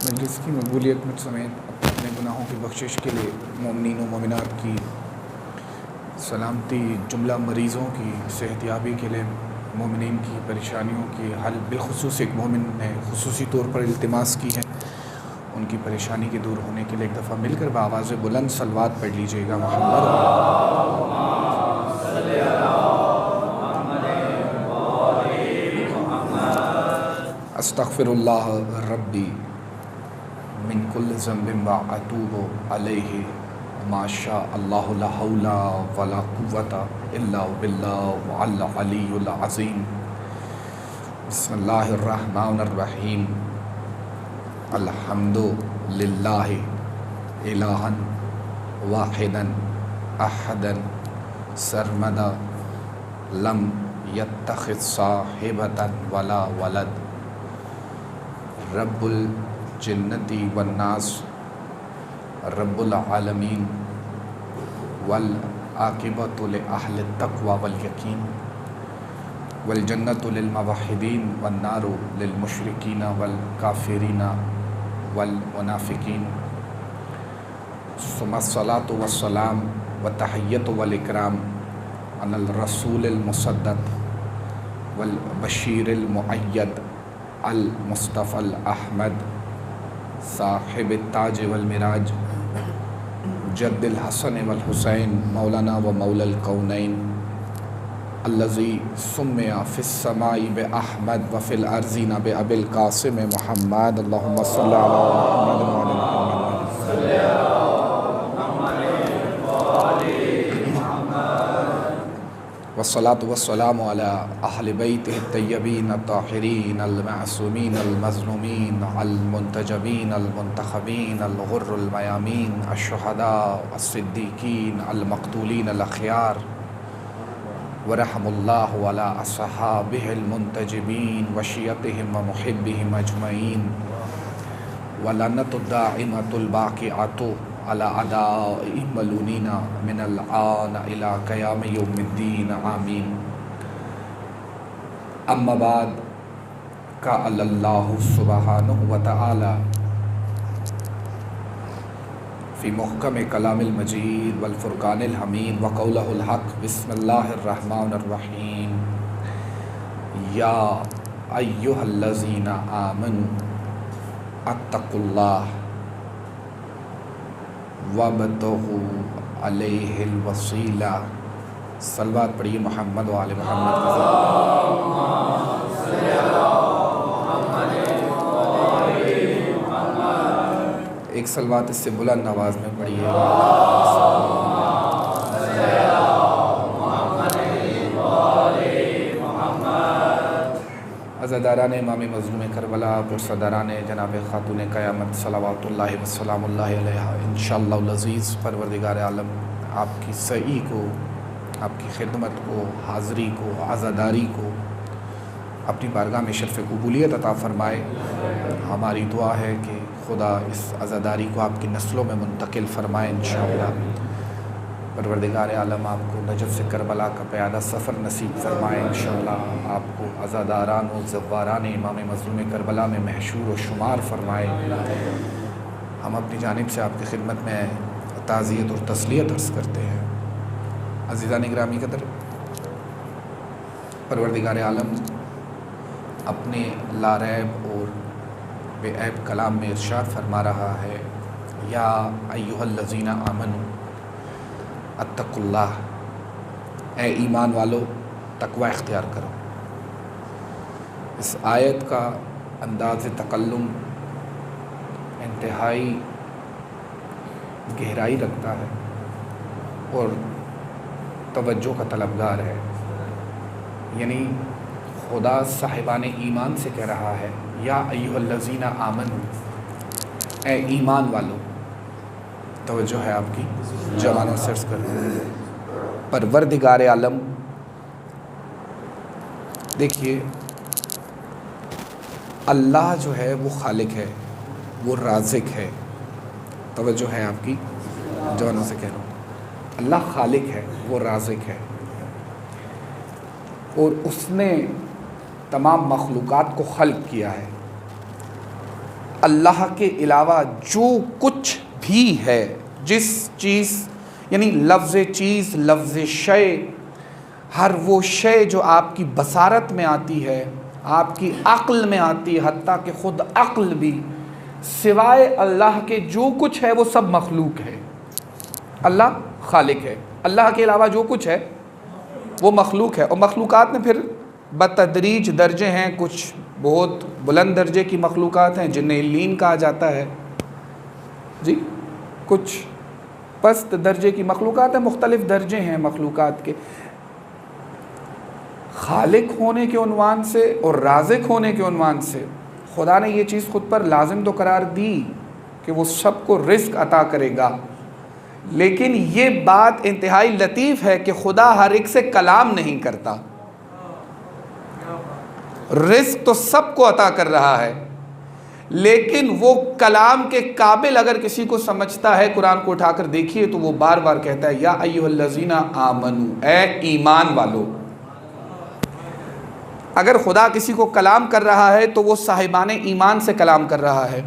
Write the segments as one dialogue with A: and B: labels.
A: مجلس کی مقبولیت مجھ سمیت اپنے گناہوں کی بخشش کے لیے مومنین و مومنات کی سلامتی، جملہ مریضوں کی صحت یابی کے لیے، مومنین کی پریشانیوں کی حل، بالخصوص ایک مومن نے خصوصی طور پر التماس کی ہے، ان کی پریشانی کے دور ہونے کے لیے ایک دفعہ مل کر بآواز بلند صلوات پڑھ لیجئے گا۔ استغفر اللہ ربی من کل ذنب واتوب علیہ ما شاء اللہ لا حول ولا قوۃ الا باللہ العلی العظیم۔ بسم اللہ الرحمن الرحیم۔ الحمد للہ الہا واحدا احدا سرمدا لم یتخذ صاحبۃ ولا ولد، رب الجنتی والناس، رب العالمین، والعاقبۃ لأہل التقوی والیقین، والجنۃ للموحدین والنار للمشرکین والکافرین والمنافقین، ثم الصلاۃ والسلام والتحیۃ والاکرام علی الرسول المصدق والبشیر المؤید المصطفی الاحمد، صاحب التاج والمراج، جد الحسن والحسین، مولانا و مولا الکونین، الذی سمی فی السماء بأحمد وفی الارضین بأبی القاسم محمد۔ اللہم صلی علی محمد وعلی محمد۔ والصلاة والسلام على أهل بيته الطيبين الطاهرين المعصومين المظلومين المنتجبين المنتخبين الغر الميامين الشهداء الصديقين المقتولين الأخيار، ورحم الله على أصحابه المنتجبين وشيعتهم ومحبهم أجمعين، ولعنة الدائمة الباقية على أعداء ملونين من الآن إلى قيام يوم الدين آمين۔ أما بعد، قال الله سبحانه وتعالى في محكم كلام المجيد والفرقان الحميد وقوله الحق، بسم الله الرحمن الرحيم، يا أيها الذين آمنوا اتقوا الله وابتغوا علیہ الوسیلہ۔ صلوات پڑھیے محمد و آل محمد۔ ایک صلوات اس سے بلند آواز میں پڑھیے۔ عزاداران امام مظلوم کربلا، پرسداران جناب خاتون قیامت صلوات اللہ وسلام اللہ علیہ، انشاءاللہ العزیز پروردگار عالم آپ کی سعی کو، آپ کی خدمت کو، حاضری کو، عزاداری کو اپنی بارگاہ میں شرف قبولیت عطا فرمائے۔ ہماری دعا ہے کہ خدا اس عزاداری کو آپ کی نسلوں میں منتقل فرمائے انشاءاللہ۔ پروردگار عالم آپ کو نجف سے کربلا کا پیادہ سفر نصیب فرمائے انشاءاللہ، آپ کو عزاداران و زواران امام مظلوم کربلا میں محشور و شمار فرمائے۔ ہم اپنی جانب سے آپ کی خدمت میں تعزیت اور تسلیت عرض کرتے ہیں۔ عزیزان گرامی قدر، پروردگار عالم اپنے لاریب اور بے عیب کلام میں ارشاد فرما رہا ہے، یا ایھا الذین آمنوا اتقوا اللہ، اے ایمان والو تقوی اختیار کرو۔ اس آیت کا انداز تکلم انتہائی گہرائی رکھتا ہے اور توجہ کا طلبگار ہے، یعنی خدا صاحبان ایمان سے کہہ رہا ہے، یا ایھا الذین آمنوا، اے ایمان والو۔ توجہ ہے آپ کی، جوانوں سے عرض کر پروردگار عالم، دیکھیے اللہ جو ہے وہ خالق ہے، وہ رازق ہے۔ توجہ ہے آپ کی، جوانوں سے کہہ رہا ہوں، اللہ خالق ہے، وہ رازق ہے، اور اس نے تمام مخلوقات کو خلق کیا ہے۔ اللہ کے علاوہ جو کچھ بھی ہے، جس چیز یعنی لفظ چیز، لفظ شے، ہر وہ شے جو آپ کی بصارت میں آتی ہے، آپ کی عقل میں آتی ہے، حتیٰ کہ خود عقل بھی، سوائے اللہ کے جو کچھ ہے وہ سب مخلوق ہے۔ اللہ خالق ہے، اللہ کے علاوہ جو کچھ ہے وہ مخلوق ہے۔ اور مخلوقات میں پھر بتدریج درجے ہیں، کچھ بہت بلند درجے کی مخلوقات ہیں جنہیں علیین کہا جاتا ہے جی، کچھ پست درجے کی مخلوقات ہیں، مختلف درجے ہیں مخلوقات کے۔ خالق ہونے کے عنوان سے اور رازق ہونے کے عنوان سے خدا نے یہ چیز خود پر لازم تو قرار دی کہ وہ سب کو رزق عطا کرے گا، لیکن یہ بات انتہائی لطیف ہے کہ خدا ہر ایک سے کلام نہیں کرتا۔ رزق تو سب کو عطا کر رہا ہے، لیکن وہ کلام کے قابل اگر کسی کو سمجھتا ہے، قرآن کو اٹھا کر دیکھیے تو وہ بار بار کہتا ہے یا ایھا الذین آمنو، اے ایمان والو۔ اگر خدا کسی کو کلام کر رہا ہے تو وہ صاحبان ایمان سے کلام کر رہا ہے۔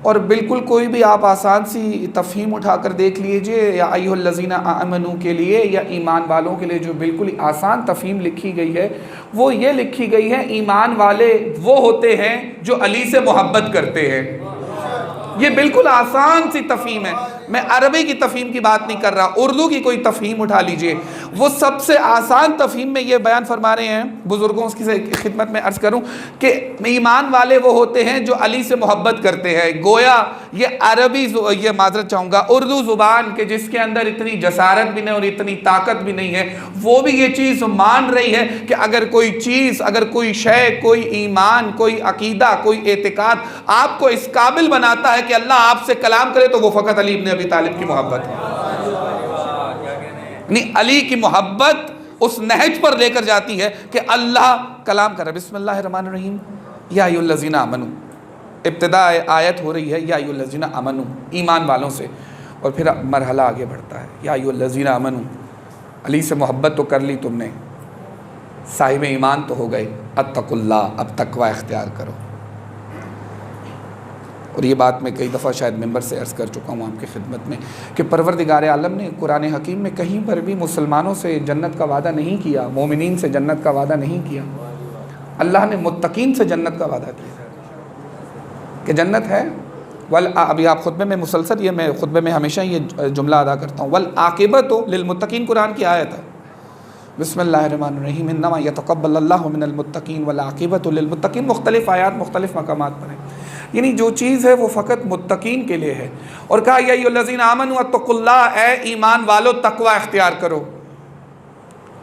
A: اور بالکل کوئی بھی آپ آسان سی تفہیم اٹھا کر دیکھ لیجئے، یا ایھا الذین آمنو کے لیے یا ایمان والوں کے لیے جو بالکل آسان تفہیم لکھی گئی ہے وہ یہ لکھی گئی ہے، ایمان والے وہ ہوتے ہیں جو علی سے محبت کرتے ہیں۔ یہ بالکل آسان سی تفہیم ہے، میں عربی کی تفہیم کی بات نہیں کر رہا، اردو کی کوئی تفہیم اٹھا لیجئے، وہ سب سے آسان تفہیم میں یہ بیان فرما رہے ہیں بزرگوں کی خدمت میں عرض کروں کہ ایمان والے وہ ہوتے ہیں جو علی سے محبت کرتے ہیں۔ گویا یہ عربی، یہ معذرت چاہوں گا، اردو زبان کے جس کے اندر اتنی جسارت بھی نہیں اور اتنی طاقت بھی نہیں ہے، وہ بھی یہ چیز مان رہی ہے کہ اگر کوئی چیز، اگر کوئی شے، کوئی ایمان، کوئی عقیدہ، کوئی اعتقاد آپ کو اس قابل بناتا ہے کہ اللہ آپ سے کلام کرے تو وہ فقط علی ابن ابی طالب کی محبت ہے۔ یعنی علی کی محبت اس نہج پر لے کر جاتی ہے کہ اللہ کلام کر رہا ہے۔ بسم اللہ الرحمن الرحیم، یا ایھا الذین آمنو، ابتدا آیت ہو رہی ہے یا ایھا الذین آمنو، ایمان والوں سے، اور پھر مرحلہ آگے بڑھتا ہے یا ایھا الذین آمنو، علی سے محبت تو کر لی تم نے، صاحب ایمان تو ہو گئے، اتقوا اللہ، اب تقوی اختیار کرو۔ اور یہ بات میں کئی دفعہ شاید ممبر سے عرض کر چکا ہوں آپ کی خدمت میں کہ پروردگار عالم نے قرآن حکیم میں کہیں پر بھی مسلمانوں سے جنت کا وعدہ نہیں کیا، مومنین سے جنت کا وعدہ نہیں کیا، اللہ نے متقین سے جنت کا وعدہ کیا کہ جنت ہے۔ ابھی آپ خطبے میں مسلسل، یہ میں خطبے میں ہمیشہ یہ جملہ ادا کرتا ہوں، والعاقبۃ للمتقین، قرآن کی آیت ہے۔ بسم اللہ الرحمن الرحیم، انما یتقبل اللہ من المتقین والعاقبۃ للمتقین، مختلف آیات مختلف مقامات پر ہیں، یعنی جو چیز ہے وہ فقط متقین کے لیے ہے۔ اور کہا یا ایھا الذین آمنوا اتقوا اللہ، اے ایمان والو تقوی اختیار کرو۔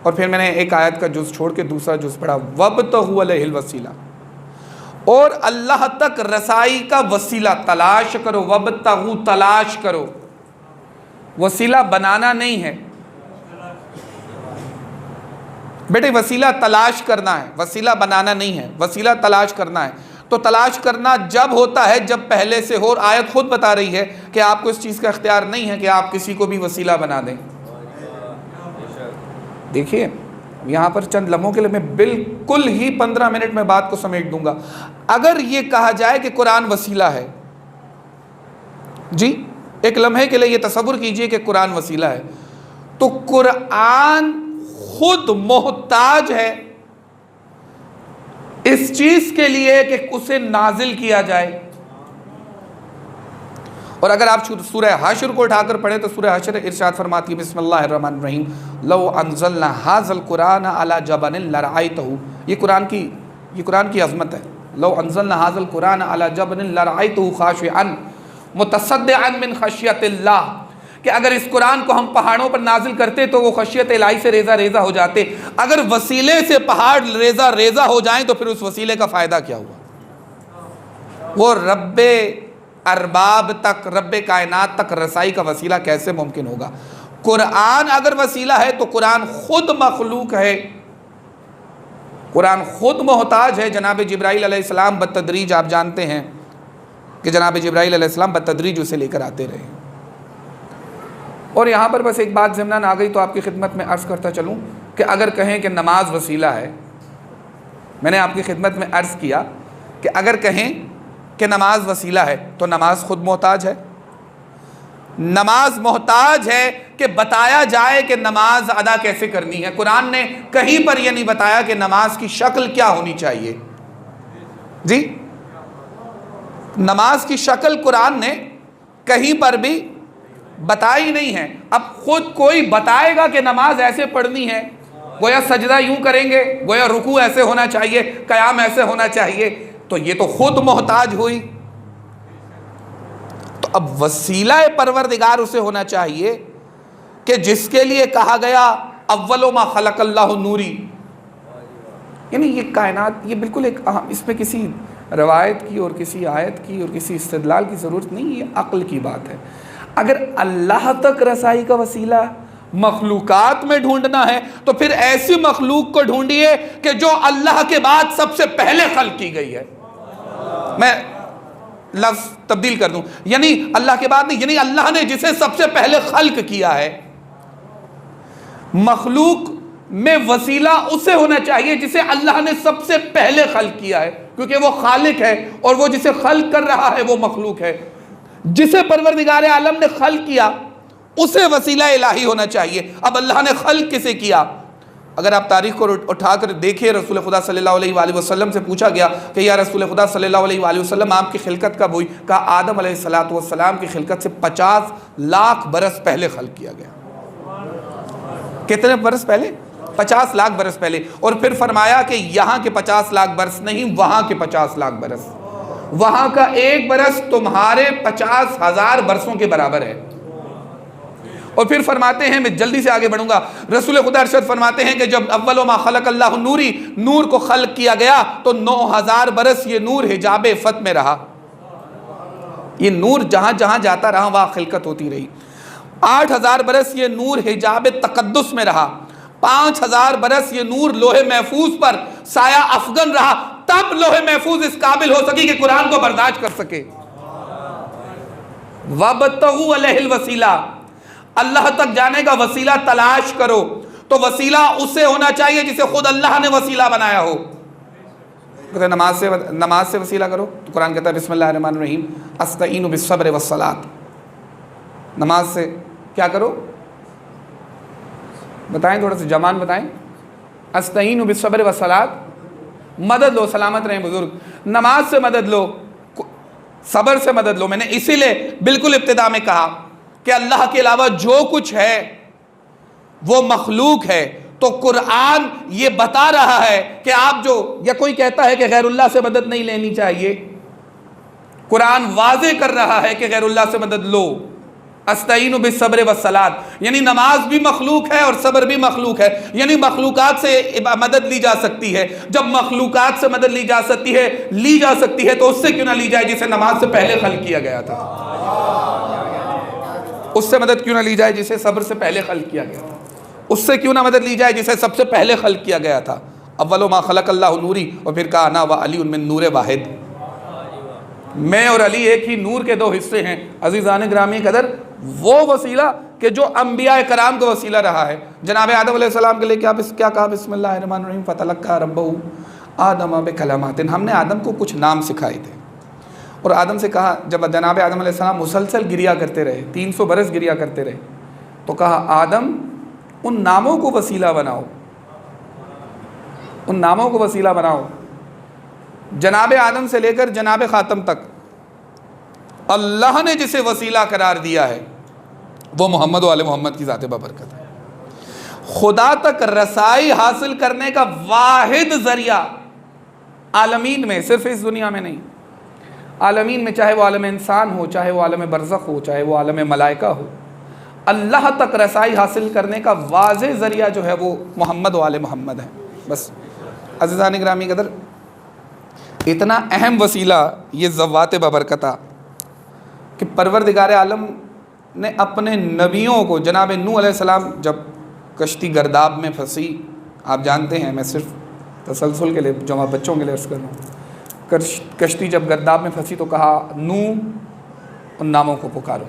A: اور پھر میں نے ایک آیت کا جز چھوڑ کے دوسرا جز پڑھا، وابتغوا الیہ الوسیلہ، اور اللہ تک رسائی کا وسیلہ تلاش کرو، وابتغوا، تلاش کرو، وسیلہ بنانا نہیں ہے بیٹے، وسیلہ تلاش کرنا ہے، وسیلہ بنانا نہیں ہے، وسیلہ تلاش کرنا ہے۔ تو تلاش کرنا جب ہوتا ہے جب پہلے سے ہو، اور آیت خود بتا رہی ہے کہ آپ کو اس چیز کا اختیار نہیں ہے کہ آپ کسی کو بھی وسیلہ بنا دیں۔ دیکھیے یہاں پر چند لمحوں کے لیے میں بالکل ہی 15 منٹ میں بات کو سمیٹ دوں گا۔ اگر یہ کہا جائے کہ قرآن وسیلہ ہے، جی ایک لمحے کے لیے یہ تصور کیجئے کہ قرآن وسیلہ ہے، تو قرآن خود محتاج ہے اس چیز کے لیے کہ اسے نازل کیا جائے۔ اور اگر آپ سورہ حشر کو اٹھا کر پڑھیں تو سورہ حشر ارشاد فرماتی ہے بسم اللہ الرحمن الرحیم، لو انزلنا ھذا القرآن علی جبل لرأیتہ، یہ قرآن کی عظمت ہے، لو انزلنا ھذا القرآن علی جبل لرأیتہ خاشعا متصدعا من خشیۃ اللہ، کہ اگر اس قرآن کو ہم پہاڑوں پر نازل کرتے تو وہ خشیت الہی سے ریزہ ریزہ ہو جاتے۔ اگر وسیلے سے پہاڑ ریزہ ریزہ ہو جائیں تو پھر اس وسیلے کا فائدہ کیا ہوا؟ وہ رب ارباب تک، رب کائنات تک رسائی کا وسیلہ کیسے ممکن ہوگا؟ قرآن اگر وسیلہ ہے تو قرآن خود مخلوق ہے، قرآن خود محتاج ہے۔ جناب جبرائیل علیہ السلام بتدریج، آپ جانتے ہیں کہ جناب جبرائیل علیہ السلام بتدریج اسے لے کر آتے رہے۔ اور یہاں پر بس ایک بات ضمناً آ گئی تو آپ کی خدمت میں عرض کرتا چلوں کہ اگر کہیں کہ نماز وسیلہ ہے، میں نے آپ کی خدمت میں عرض کیا کہ اگر کہیں کہ نماز وسیلہ ہے تو نماز خود محتاج ہے؟ نماز محتاج ہے کہ بتایا جائے کہ نماز ادا کیسے کرنی ہے؟ قرآن نے کہیں پر یہ نہیں بتایا کہ نماز کی شکل کیا ہونی چاہیے. جی نماز کی شکل قرآن نے کہیں پر بھی بتائی نہیں ہے. اب خود کوئی بتائے گا کہ نماز ایسے پڑھنی ہے، گویا سجدہ یوں کریں گے، گویا رکوع ایسے ہونا چاہیے، قیام ایسے ہونا چاہیے، تو یہ تو خود محتاج ہوئی. تو اب وسیلہ پروردگار اسے ہونا چاہیے کہ جس کے لیے کہا گیا اول ما خلق اللہ نوری. یعنی یہ کائنات، یہ بالکل ایک اس میں کسی روایت کی اور کسی آیت کی اور کسی استدلال کی ضرورت نہیں، یہ عقل کی بات ہے. اگر اللہ تک رسائی کا وسیلہ مخلوقات میں ڈھونڈنا ہے تو پھر ایسی مخلوق کو ڈھونڈیے کہ جو اللہ کے بعد سب سے پہلے خلق کی گئی ہے. میں لفظ تبدیل کر دوں، یعنی اللہ کے بعد نہیں، یعنی اللہ نے جسے سب سے پہلے خلق کیا ہے. مخلوق میں وسیلہ اسے ہونا چاہیے جسے اللہ نے سب سے پہلے خلق کیا ہے، کیونکہ وہ خالق ہے اور وہ جسے خلق کر رہا ہے وہ مخلوق ہے. جسے پروردگار عالم نے خلق کیا اسے وسیلہ الہی ہونا چاہیے. اب اللہ نے خلق کسے کیا؟ اگر آپ تاریخ کو اٹھا کر دیکھیں، رسول خدا صلی اللہ علیہ وآلہ وسلم سے پوچھا گیا کہ یا رسول خدا صلی اللہ علیہ وآلہ وسلم آپ کی خلقت کب ہوئی؟ کہا آدم علیہ السلام کی خلقت سے 50 لاکھ برس پہلے خلق کیا گیا. کتنے برس پہلے؟ 50 لاکھ برس پہلے. اور پھر فرمایا کہ یہاں کے 50 لاکھ برس نہیں، وہاں کے 50 لاکھ برس. وہاں کا ایک برس تمہارے 50,000 برسوں کے برابر ہے. اور پھر فرماتے ہیں، میں جلدی سے آگے بڑھوں گا، رسول خدا ارشاد فرماتے ہیں کہ جب اول ما خلق اللہ نوری، نور کو خلق کیا گیا تو 9,000 برس یہ نور حجاب عفت میں رہا. یہ نور جہاں جہاں جاتا رہا وہاں خلقت ہوتی رہی. 8,000 برس یہ نور حجاب تقدس میں رہا. 5,000 برس یہ نور لوح محفوظ پر سایہ افغن رہا. تب لوح محفوظ اس قابل ہو سکی کہ قرآن کو برداشت کر سکے. وَابْتَغُوا عَلَيْهِ الْوَسِيلَةَ، اللہ تک جانے کا وسیلہ تلاش کرو. تو وسیلہ اسے ہونا چاہیے جسے خود اللہ نے وسیلہ بنایا ہو. نماز سے وسیلہ کرو تو قرآن کہتا ہے بسم اللہ الرحمن الرحیم استعین بالصبر والصلاۃ. نماز سے کیا کرو؟ بتائیں، تھوڑا سا جمان بتائیں. استعین بالصبر والصلاۃ، مدد لو، سلامت رہیں بزرگ. نماز سے مدد لو، صبر سے مدد لو. میں نے اسی لیے بالکل ابتدا میں کہا کہ اللہ کے علاوہ جو کچھ ہے وہ مخلوق ہے. تو قرآن یہ بتا رہا ہے کہ آپ جو، یا کوئی کہتا ہے کہ غیر اللہ سے مدد نہیں لینی چاہیے، قرآن واضح کر رہا ہے کہ غیر اللہ سے مدد لو. استعین بالصبر والصلاۃ، یعنی نماز بھی مخلوق ہے اور صبر بھی مخلوق ہے. یعنی مخلوقات سے مدد لی جا سکتی ہے. جب مخلوقات سے مدد لی جا سکتی ہے تو اس سے کیوں نہ لی جائے جسے نماز سے پہلے خلق کیا گیا تھا؟ اس سے مدد کیوں نہ لی جائے جسے صبر سے پہلے خلق کیا گیا تھا؟ اس سے کیوں نہ مدد لی جائے جسے سب سے پہلے خلق کیا گیا تھا؟ اول ما خلق اللہ نوری، اور پھر کہا انا وعلی من نور واحد، میں اور علی ایک ہی نور کے 2 حصے ہیں. عزیزان گرامی قدر، وہ وسیلہ کہ جو انبیاء کرام کا وسیلہ رہا ہے. جناب آدم علیہ السلام کے لیے کیا کہا؟ بسم اللہ الرحمن الرحیم فتلقى ربہ آدم بکلمات. ہم نے آدم کو کچھ نام سکھائے تھے اور آدم سے کہا، جب جناب آدم علیہ السلام مسلسل گریا کرتے رہے، 300 برس گریا کرتے رہے، تو کہا آدم ان ناموں کو وسیلہ بناؤ، ان ناموں کو وسیلہ بناؤ. جناب آدم سے لے کر جناب خاتم تک اللہ نے جسے وسیلہ قرار دیا ہے وہ محمد و آل محمد کی ذات بابرکت ہے. خدا تک رسائی حاصل کرنے کا واحد ذریعہ عالمین میں، صرف اس دنیا میں نہیں، عالمین میں، چاہے وہ عالم انسان ہو، چاہے وہ عالم برزخ ہو، چاہے وہ عالم ملائکہ ہو، اللہ تک رسائی حاصل کرنے کا واضح ذریعہ جو ہے وہ محمد و آل محمد ہے. بس عزیزان گرامی قدر، اتنا اہم وسیلہ یہ ذوات بابرکتہ کہ پروردگار عالم نے اپنے نبیوں کو، جناب نوح علیہ السلام جب کشتی گرداب میں پھنسی، آپ جانتے ہیں، میں صرف تسلسل کے لیے جمع بچوں کے لیے عرض کر رہا ہوں، کشتی جب گرداب میں پھنسی تو کہا نوح ان ناموں کو پکارو.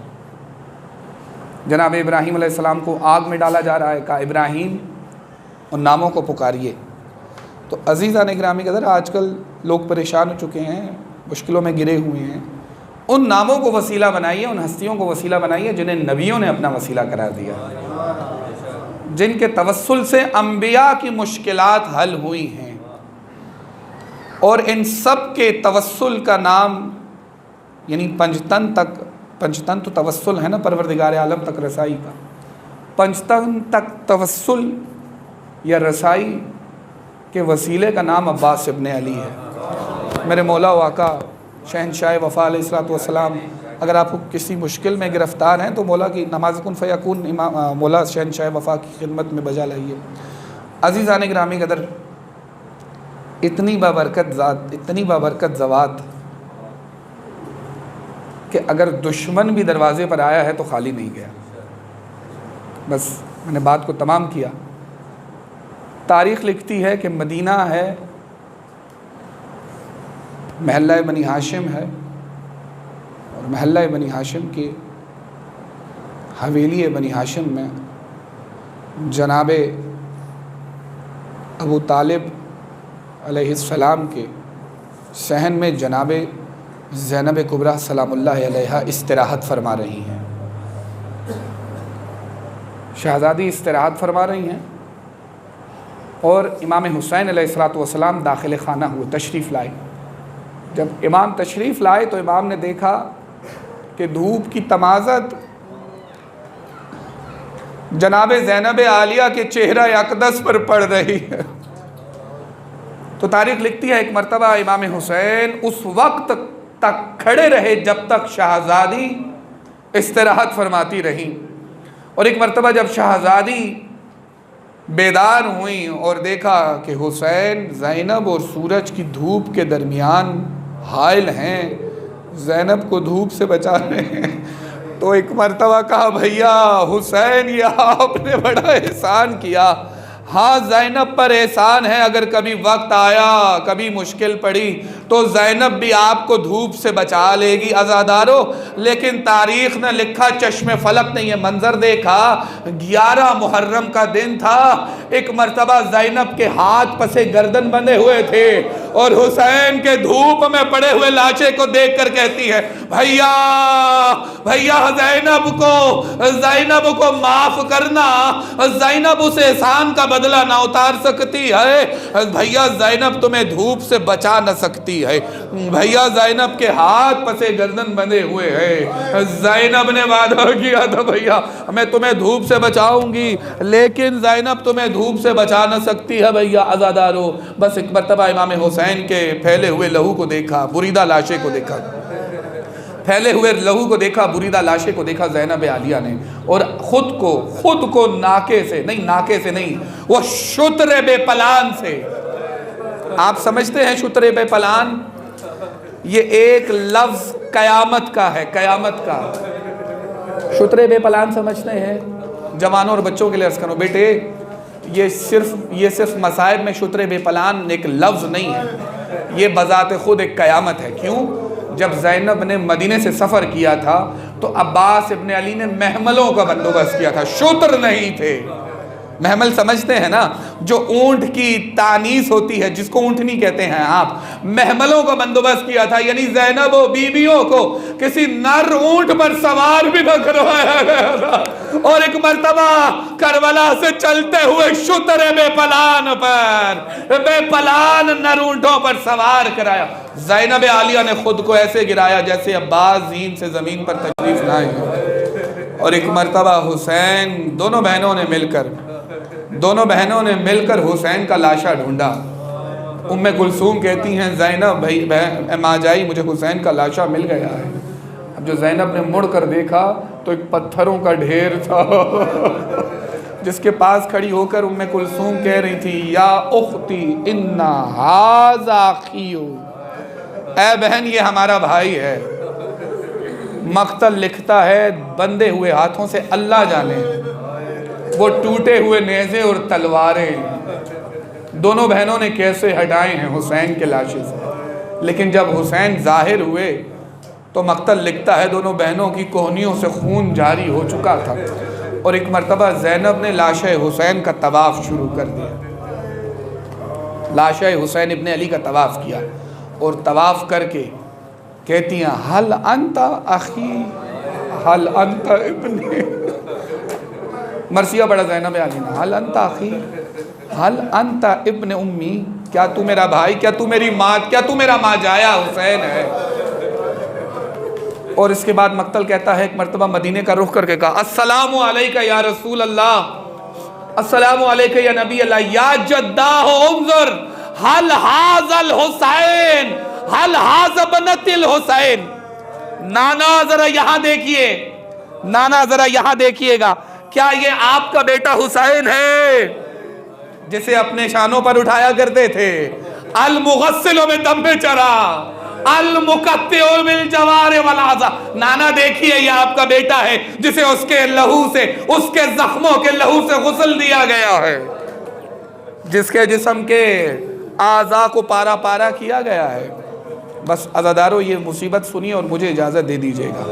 A: جناب ابراہیم علیہ السلام کو آگ میں ڈالا جا رہا ہے، کہا ابراہیم ان ناموں کو پکاریے. تو عزیزان گرامی قدر، آج کل لوگ پریشان ہو چکے ہیں مشکلوں میں گرے ہوئے ہیں، ان ناموں کو وسیلہ بنائیے، ان ہستیوں کو وسیلہ بنائیے جنہیں نبیوں نے اپنا وسیلہ قرار دیا، جن کے توسل سے انبیاء کی مشکلات حل ہوئی ہیں، اور ان سب کے توسل کا نام یعنی پنجتن تو توسل ہے نا پروردگار عالم تک رسائی کا، پنجتن تک توسل یا رسائی کے وسیلے کا نام عباس ابن علی ہے۔ میرے مولا و آقا شہنشاہ وفا علیہ الصلوۃ والسلام اگر آپ کسی مشکل میں گرفتار ہیں تو مولا کی نماز کن فیکون مولا شہنشاہ وفا کی خدمت میں بجا لائیے۔ عزیزان گرامی قدر، اتنی بابرکت ذات، اتنی بابرکت ذوات کہ اگر دشمن بھی دروازے پر آیا ہے تو خالی نہیں گیا۔ بس میں نے بات کو تمام کیا۔ تاریخ لکھتی ہے کہ مدینہ ہے، محلہ بنی ہاشم ہے، اور محلہ بنی ہاشم کی حویلی بنی ہاشم میں جناب ابو طالب علیہ السلام کے صحن میں جناب زینب کبریٰ سلام اللہ علیہا استراحت فرما رہی ہیں، شہزادی استراحت فرما رہی ہیں، اور امام حسین علیہ الصلوۃ والسلام داخل خانہ ہوئے، تشریف لائے۔ جب امام تشریف لائے تو امام نے دیکھا کہ دھوپ کی تمازت جناب زینب عالیہ کے چہرہ اقدس پر پڑ رہی ہے، تو تاریخ لکھتی ہے ایک مرتبہ امام حسین اس وقت تک کھڑے رہے جب تک شہزادی استراحت فرماتی رہی، اور ایک مرتبہ جب شہزادی بیدار ہوئیں اور دیکھا کہ حسین زینب اور سورج کی دھوپ کے درمیان حائل ہیں، زینب کو دھوپ سے بچا رہے ہیں، تو ایک مرتبہ کہا بھیا حسین یہ آپ نے بڑا احسان کیا۔ ہاں زینب پر احسان ہے، اگر کبھی وقت آیا، کبھی مشکل پڑی تو زینب بھی آپ کو دھوپ سے بچا لے گی عزادارو، لیکن تاریخ نے لکھا، چشم فلک نے یہ منظر دیکھا، 11 محرم کا دن تھا، ایک مرتبہ زینب کے ہاتھ پسے گردن بندھے ہوئے تھے، اور حسین کے دھوپ میں پڑے ہوئے لاشے کو دیکھ کر کہتی ہے بھیا زینب کو معاف کرنا، زینب اس احسان کا بدلہ نہ اتار سکتی ہے، بھیا زینب تمہیں دھوپ سے بچا نہ سکتی ہے، بھیا زینب کے ہاتھ پسے گردن بندھے ہوئے ہیں، زینب نے وعدہ کیا تھا بھیا میں تمہیں دھوپ سے بچاؤں گی، لیکن زینب تمہیں دھوپ سے بچا نہ سکتی ہے بھیا عزادارو۔ بس ایک مرتبہ امام حسین کے پھیلے ہوئے لہو کو دیکھا، بریدہ لاشے کو دیکھا، پھیلے ہوئے لہو کو دیکھا، بریدہ لاشے کو دیکھا زینب عالیہ نے، اور خود کو ناکے سے نہیں وہ شتر بے پلان سے، آپ سمجھتے ہیں شتر بے پلان یہ ایک لفظ قیامت کا ہے، قیامت کا۔ شتر بے پلان سمجھتے ہیں؟ جوانوں اور بچوں کے لیے عرض کرو بیٹے، یہ صرف مصائب میں شتر بے پلان ایک لفظ نہیں ہے، یہ بذات خود ایک قیامت ہے۔ کیوں؟ جب زینب نے مدینے سے سفر کیا تھا تو عباس ابن علی نے محملوں کا بندوبست کیا تھا، شتر نہیں تھے۔ محمل سمجھتے ہیں نا، جو اونٹ کی تانیس ہوتی ہے جس کو اونٹنی کہتے ہیں آپ، محملوں کا بندوبست کیا تھا، یعنی زینب و بیویوں کو کسی نر اونٹ پر سوار بھی نہ کروایا گیا تھا، اور ایک مرتبہ کربلا سے چلتے ہوئے شتر بے پلان نر اونٹوں پر سوار کرایا۔ زینب عالیہ نے خود کو ایسے گرایا جیسے عباس زین سے زمین پر تشریف لائے، اور ایک مرتبہ حسین دونوں بہنوں نے مل کر حسین کا لاشا ڈھونڈا۔ ام کلثوم کہتی ہیں زینب ماں جائی مجھے حسین کا لاشا مل گیا ہے۔ اب جو زینب نے مڑ کر دیکھا تو ایک پتھروں کا ڈھیر تھا، جس کے پاس کھڑی ہو کر ام کلثوم کہہ رہی تھی یا اختی انا ھذا اخی، اے بہن یہ ہمارا بھائی ہے۔ مقتل لکھتا ہے بندے ہوئے ہاتھوں سے اللہ جانے، وہ ٹوٹے ہوئے نیزے اور تلواریں دونوں بہنوں نے کیسے ہٹائے ہیں حسین کے لاشے سے، لیکن جب حسین ظاہر ہوئے تو مقتل لکھتا ہے دونوں بہنوں کی کوہنیوں سے خون جاری ہو چکا تھا، اور ایک مرتبہ زینب نے لاشے حسین کا طواف شروع کر دیا، لاشے حسین ابن علی کا طواف کیا، اور طواف کر کے کہتی ہیں حل انت اخی حل انت ابنی، مرثیہ بڑا زینب علینا، حل انت اخی حل انت ابن امی، کیا تو میرا بھائی، کیا تو میری ماں، کیا تو میرا ماں جایا حسین ہے؟ اور اس کے بعد مقتل کہتا ہے ایک مرتبہ مدینے کا رخ کر کے کہا السلام علیکہ یا رسول اللہ، السلام علیکہ یا نبی اللہ، یا جداہ انظر حل حاز الحسین حل حاز بنت الحسین، نانا ذرا یہاں دیکھیے، نانا ذرا یہاں دیکھیے گا، کیا یہ آپ کا بیٹا حسین ہے جسے اپنے شانوں پر اٹھایا کرتے تھے؟ المغسل من دم چرا المقطع بالجوار والعضا، نانا دیکھیے یہ آپ کا بیٹا ہے جسے اس کے لہو سے، اس کے زخموں کے لہو سے غسل دیا گیا ہے، جس کے جسم کے اعضاء کو پارا پارا کیا گیا ہے۔ بس عزادارو یہ مصیبت سنیے اور مجھے اجازت دے دیجئے گا۔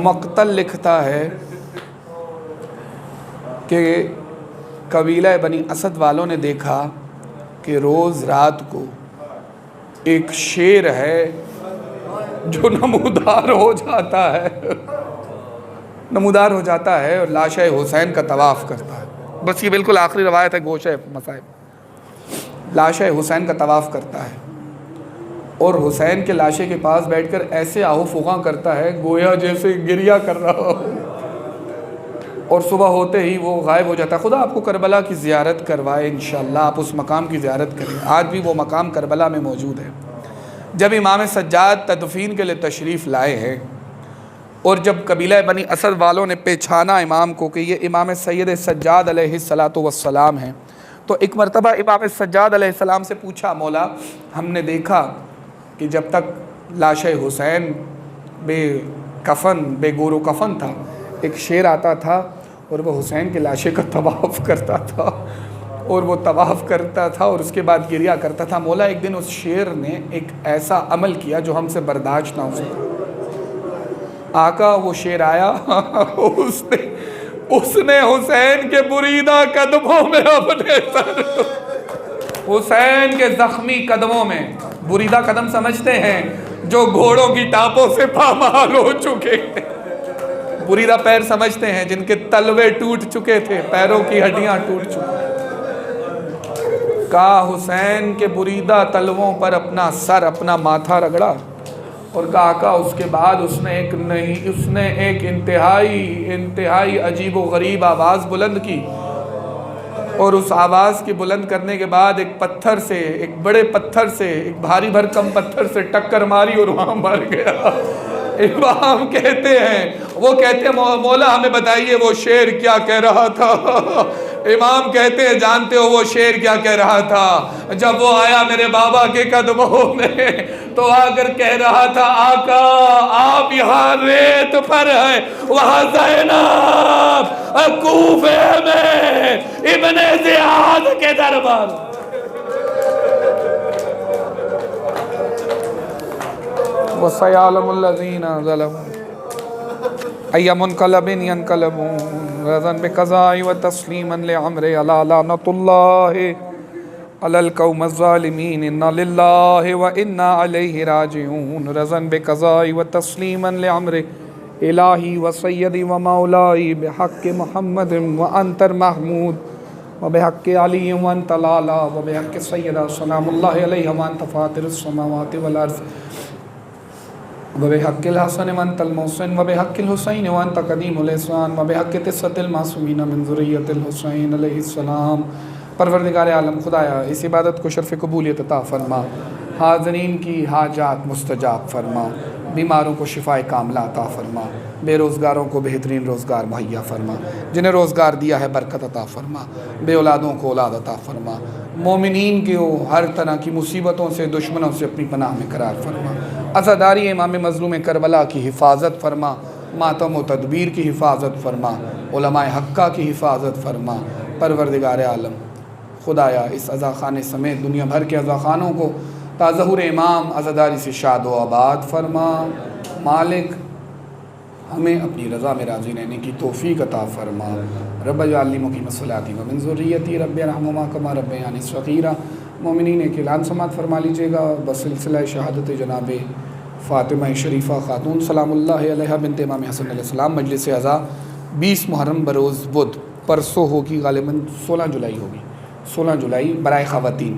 A: مقتل لکھتا ہے کہ قبیلہ بنی اسد والوں نے دیکھا کہ روز رات کو ایک شیر ہے جو نمودار ہو جاتا ہے، نمودار ہو جاتا ہے اور لاشِ حسین کا طواف کرتا ہے۔ بس یہ بالکل آخری روایت ہے گوشہ مصائب، لاشِ حسین کا طواف کرتا ہے اور حسین کے لاشے کے پاس بیٹھ کر ایسے آہو فغاں کرتا ہے گویا جیسے گریہ کر رہا ہو، اور صبح ہوتے ہی وہ غائب ہو جاتا ہے۔ خدا آپ کو کربلا کی زیارت کروائے انشاءاللہ، آپ اس مقام کی زیارت کریں، آج بھی وہ مقام کربلا میں موجود ہے۔ جب امام سجاد تدفین کے لیے تشریف لائے ہیں اور جب قبیلہ بنی اسد والوں نے پہچانا امام کو کہ یہ امام سید سجاد علیہ السلام ہیں، تو ایک مرتبہ امام سجاد علیہ السلام سے پوچھا مولا ہم نے دیکھا کہ جب تک لاش حسین بے کفن بے گور و کفن تھا، ایک شیر آتا تھا اور وہ حسین کے لاشے کا طواف کرتا تھا اور وہ طواف کرتا تھا اور اس کے بعد گریہ کرتا تھا۔ مولا ایک دن اس شیر نے ایک ایسا عمل کیا جو ہم سے برداشت نہ ہو سکا۔ آقا وہ شیر آیا اس نے حسین کے بریدہ قدموں میں اپنے سر، حسین کے زخمی قدموں میں، بریدہ قدم سمجھتے ہیں جو گھوڑوں کی ٹاپوں سے پامال ہو چکے تھے، بریدہ پیر سمجھتے ہیں جن کے تلوے ٹوٹ چکے تھے، پیروں کی ہڈیاں ٹوٹ چکے، کہا حسین کے بریدہ تلووں پر اپنا سر اپنا ماتھا رگڑا اور کہا آقا اس کے بعد اس نے ایک انتہائی عجیب و غریب آواز بلند کی، اور اس آواز کی بلند کرنے کے بعد ایک پتھر سے، ایک بڑے پتھر سے، ایک بھاری بھرکم پتھر سے ٹکر ماری اور وہاں مر گیا۔ امام کہتے ہیں مولا ہمیں بتائیے وہ شیر کیا کہہ رہا تھا؟ امام کہتے ہیں جانتے ہو وہ شیر کیا کہہ رہا تھا؟ جب وہ آیا میرے بابا کے قدموں میں تو آ کر کہہ رہا تھا آقا آپ یہاں ریت پر ہیں، وہاں زینب کوفے میں ابن زیاد کے دربار۔ وَسَيَعْلَمُ الَّذِينَ ظَلَمُوا أَيَّ مُنْقَلَبٍ يَنْقَلِبُونَ رَضًا بِقَضَاءِ وَتَسْلِيمًا لِعَمْرِ أَلَا لَعْنَةُ اللَّهِ عَلَى الْقَوْمِ الظَّالِمِينَ إِنَّا لِلَّهِ وَإِنَّا عَلَيْهِ رَاجِعُونَ رَضًا بِقَضَاءِ وَتَسْلِيمًا لِعَمْرِ إِلَٰهِي وَسَيِّدِي وَمَوْلَاي بِحَقِّ مُحَمَّدٍ وَأَنْتَ الْمَحْمُودُ وَبِحَقِّ عَلِيٍّ وَأَنْتَ الْأَعْلَى وَبِحَقِّ السَّيِّدَةِ سَلَامُ اللَّهِ عَلَيْهَا وَأَنْتَ فَاطِرُ السَّمَاوَاتِ وَالْأَرْضِ وبحق الحسن وانت المحسن وبحق الحسین وانت قدیم الحسان وبحق تسعۃ المعصومین من ذریۃ الحسین علیہ السلام۔ پروردگار عالم خدایا اس عبادت کو شرف قبولیت عطا فرما، حاضرین کی حاجات مستجاب فرما، بیماروں کو شفائے کاملہ عطا فرما، بے روزگاروں کو بہترین روزگار مہیا فرما، جنہیں روزگار دیا ہے برکت عطا فرما، بے اولادوں کو اولاد عطا فرما، مومنین کے ہر طرح کی مصیبتوں سے دشمنوں سے اپنی پناہ میں قرار فرما، عزاداری امام مظلوم کربلا کی حفاظت فرما، ماتم و تدبیر کی حفاظت فرما، علماء حقہ کی حفاظت فرما۔ پروردگار عالم خدایا اس عزا خانے سمیت دنیا بھر کے عزا خانوں کو تا ظہور امام عزاداری سے شاد و آباد فرما۔ مالک ہمیں اپنی رضا میں راضی رہنے کی توفیق عطا فرما۔ رب اجعلنی مقیم الصلاۃ ومن ذریتی رب ارحمہما کما ربیانی صغیرا۔ مومنین ایک اعلان سماعت فرما لیجیے گا بسلسلہ شہادت جناب فاطمہ شریفہ خاتون سلام اللہ علیہ بنت امام حسن علیہ السلام مجلس عزا 20 محرم بروز بدھ، پرسوں ہوگی، غالباً 16 جولائی ہوگی، 16 جولائی برائے خواتین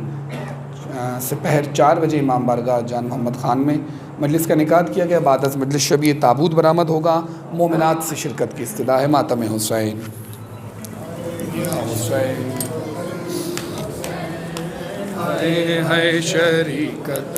A: سپہر 4 بجے امام بارگاہ جان محمد خان میں مجلس کا انعقاد کیا گیا۔ بعد از مجلس شبیہ تابوت برآمد ہوگا۔ مومنات سے شرکت کی استدعا ہے۔ ماتم حسین یا حسین ہائے ہائے شریکت